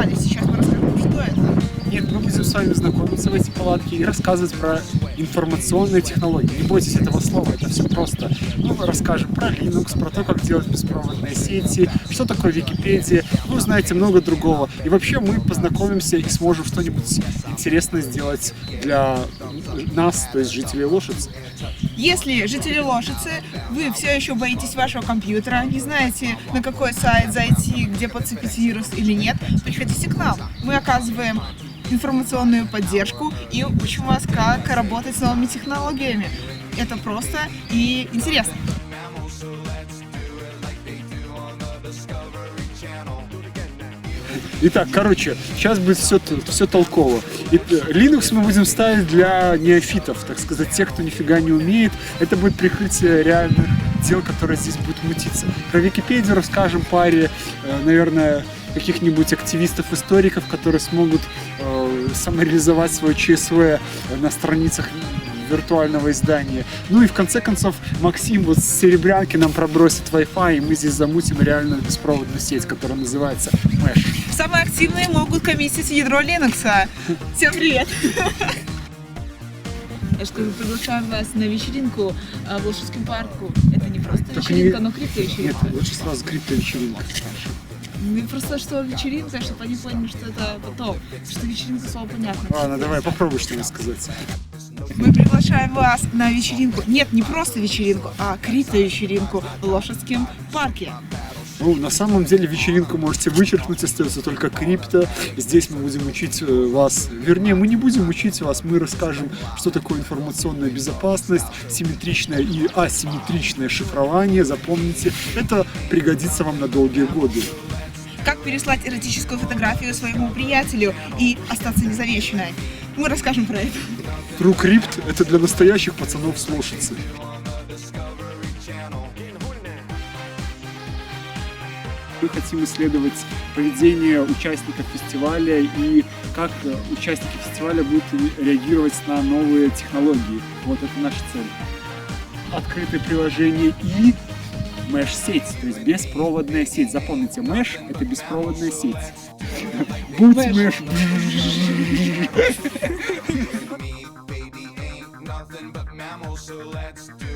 попали. Сейчас мы расскажем, что это. Нет, мы будем с вами знакомиться в эти палатки и рассказывать про информационные технологии. Не бойтесь этого слова, это все просто. Мы расскажем про Linux, про то, как делать беспроводные сети, что такое Википедия, вы узнаете много другого. И вообще мы познакомимся и сможем что-нибудь интересное сделать для нас, то есть жителей Лошицы. Если жители Лошицы, вы все еще боитесь вашего компьютера, не знаете, на какой сайт зайти, где подцепить вирус или нет, приходите к нам. Мы оказываем информационную поддержку и учим вас, как работать с новыми технологиями. Это просто и интересно. Итак, короче, сейчас будет все толково. И Linux мы будем ставить для неофитов, так сказать, тех, кто нифига не умеет. Это будет прикрытие реальных дел, которые здесь будут мутиться. Про Википедию расскажем паре, наверное, каких-нибудь активистов-историков, которые смогут самореализовать свое ЧСВ на страницах виртуального издания. Ну и в конце концов Максим вот с Серебрянки нам пробросит Wi-Fi, и мы здесь замутим реальную беспроводную сеть, которая называется Mesh. Самые активные могут коммитить ядро Linux. Всем привет! Я же скажу, приглашаем вас на вечеринку в Лошадском парку. Это не просто вечеринка, но криптовечеринка. Нет, лучше сразу криптовечеринка. Ну просто что вечеринка, чтобы они поняли, что это потом. Что вечеринка слово понятно. Ладно, давай попробуй что-нибудь сказать. Мы приглашаем вас на вечеринку. Нет, не просто вечеринку, а криптовечеринку в Лошадском парке. Ну, на самом деле вечеринку можете вычеркнуть, остается только крипто. Здесь мы будем учить вас, вернее, мы не будем учить вас, мы расскажем, что такое информационная безопасность, симметричное и асимметричное шифрование. Запомните, это пригодится вам на долгие годы. Как переслать эротическую фотографию своему приятелю и остаться незамеченной. Мы расскажем про это. TrueCrypt — это для настоящих пацанов с Лошицы. Мы хотим исследовать поведение участников фестиваля и как участники фестиваля будут реагировать на новые технологии. Вот это наша цель. Открытое приложение и Mesh-сеть, то есть беспроводная сеть. Запомните, Mesh — это беспроводная сеть. Будь Mesh. Nothing but mammals, so let's do